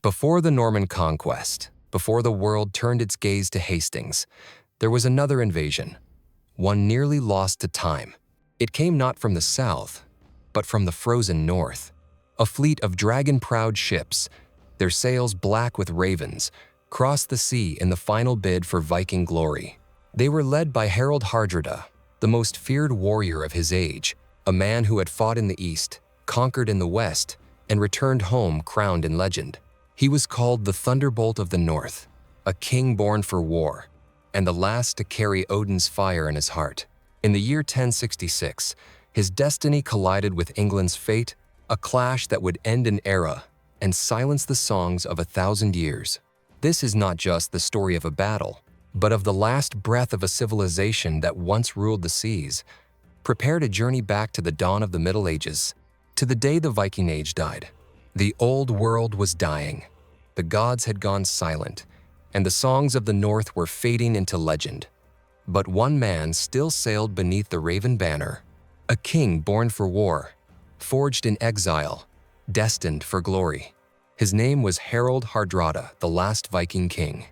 Before the Norman conquest, before the world turned its gaze to Hastings, there was another invasion, one nearly lost to time. It came not from the south, but from the frozen north. A fleet of dragon-proud ships, their sails black with ravens, crossed the sea in the final bid for Viking glory. They were led by Harald Hardrada, the most feared warrior of his age, a man who had fought in the east, conquered in the west, and returned home crowned in legend. He was called the Thunderbolt of the North, a king born for war, and the last to carry Odin's fire in his heart. In the year 1066, his destiny collided with England's fate, a clash that would end an era and silence the songs of 1,000 years. This is not just the story of a battle, but of the last breath of a civilization that once ruled the seas. Prepare to journey back to the dawn of the Middle Ages, to the day the Viking Age died. The old world was dying. The gods had gone silent, and the songs of the North were fading into legend. But one man still sailed beneath the raven banner, a king born for war, forged in exile, destined for glory. His name was Harald Hardrada, the last Viking king.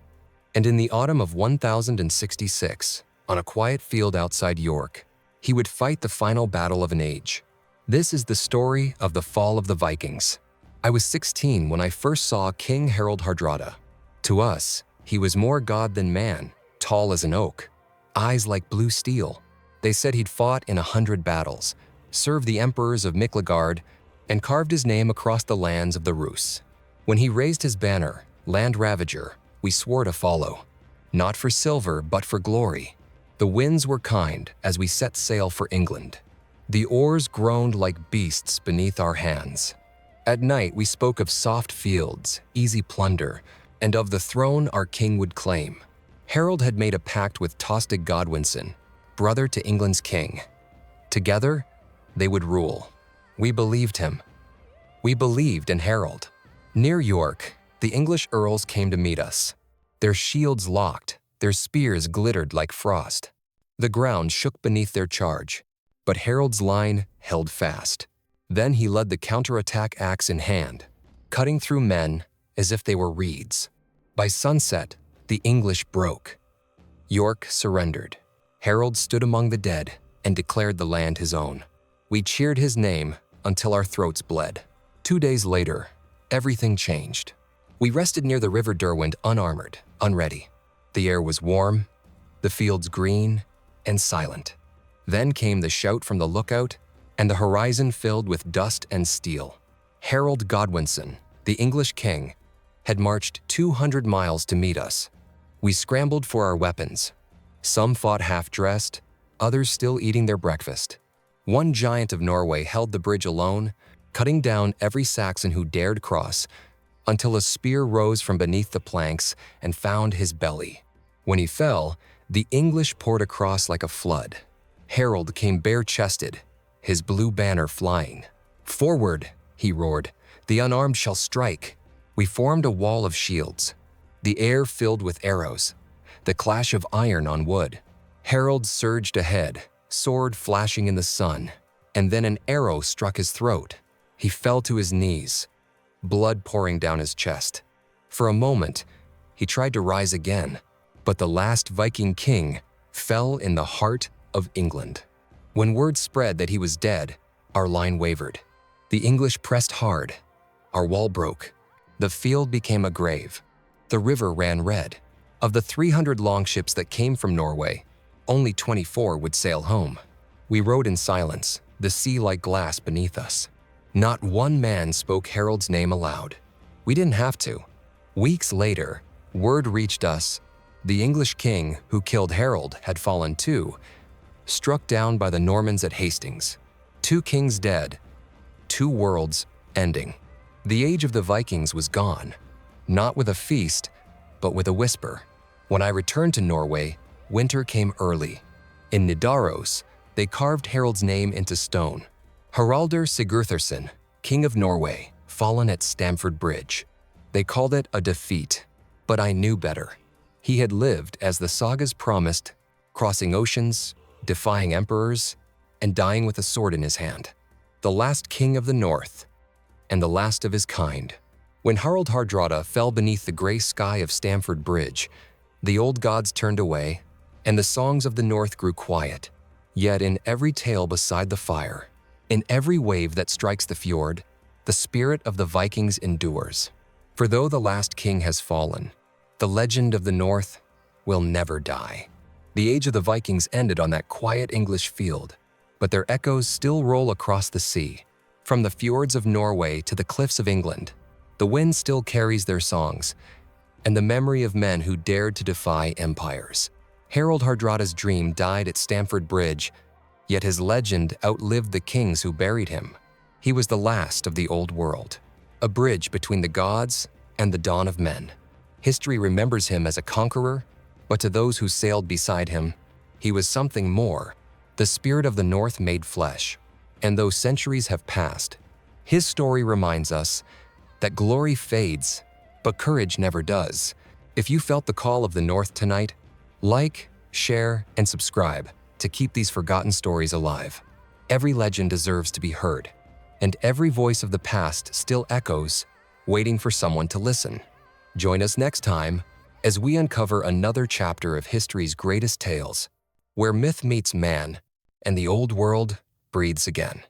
And in the autumn of 1066, on a quiet field outside York, he would fight the final battle of an age. This is the story of the fall of the Vikings. I was 16 when I first saw King Harald Hardrada. To us, he was more god than man, tall as an oak, eyes like blue steel. They said he'd fought in 100 battles, served the emperors of Miklagard, and carved his name across the lands of the Rus. When he raised his banner, Land Ravager, we swore to follow, not for silver, but for glory. The winds were kind as we set sail for England. The oars groaned like beasts beneath our hands. At night, we spoke of soft fields, easy plunder, and of the throne our king would claim. Harald had made a pact with Tostig Godwinson, brother to England's king. Together, they would rule. We believed him. We believed in Harald. Near York, the English earls came to meet us. Their shields locked, their spears glittered like frost. The ground shook beneath their charge, but Harald's line held fast. Then he led the counterattack axe in hand, cutting through men as if they were reeds. By sunset, the English broke. York surrendered. Harald stood among the dead and declared the land his own. We cheered his name until our throats bled. 2 days later, everything changed. We rested near the river Derwent unarmored, unready. The air was warm, the fields green, and silent. Then came the shout from the lookout, and the horizon filled with dust and steel. Harald Godwinson, the English king, had marched 200 miles to meet us. We scrambled for our weapons. Some fought half-dressed, others still eating their breakfast. One giant of Norway held the bridge alone, cutting down every Saxon who dared cross, until a spear rose from beneath the planks and found his belly. When he fell, the English poured across like a flood. Harald came bare-chested, his blue banner flying. "Forward," he roared, "the unarmed shall strike." We formed a wall of shields, the air filled with arrows, the clash of iron on wood. Harald surged ahead, sword flashing in the sun, and then an arrow struck his throat. He fell to his knees, blood pouring down his chest. For a moment, he tried to rise again, but the last Viking king fell in the heart of England. When word spread that he was dead, our line wavered. The English pressed hard. Our wall broke. The field became a grave. The river ran red. Of the 300 longships that came from Norway, only 24 would sail home. We rode in silence, the sea like glass beneath us. Not one man spoke Harald's name aloud. We didn't have to. Weeks later, word reached us. The English king who killed Harald had fallen too, struck down by the Normans at Hastings. 2 kings dead, 2 worlds ending. The age of the Vikings was gone, not with a feast, but with a whisper. When I returned to Norway, winter came early. In Nidaros, they carved Harald's name into stone. Haraldr Sigurðarson, king of Norway, fallen at Stamford Bridge. They called it a defeat, but I knew better. He had lived as the sagas promised, crossing oceans, defying emperors, and dying with a sword in his hand. The last king of the North, and the last of his kind. When Harald Hardrada fell beneath the gray sky of Stamford Bridge, the old gods turned away, and the songs of the north grew quiet. Yet in every tale beside the fire, in every wave that strikes the fjord, the spirit of the Vikings endures. For though the last king has fallen, the legend of the north will never die. The age of the Vikings ended on that quiet English field, but their echoes still roll across the sea. From the fjords of Norway to the cliffs of England, the wind still carries their songs, and the memory of men who dared to defy empires. Harald Hardrada's dream died at Stamford Bridge, yet his legend outlived the kings who buried him. He was the last of the old world, a bridge between the gods and the dawn of men. History remembers him as a conqueror, but to those who sailed beside him, he was something more, the spirit of the North made flesh. And though centuries have passed, his story reminds us that glory fades, but courage never does. If you felt the call of the North tonight, like, share, and subscribe to keep these forgotten stories alive. Every legend deserves to be heard, and every voice of the past still echoes, waiting for someone to listen. Join us next time as we uncover another chapter of history's greatest tales, where myth meets man and the old world breathes again.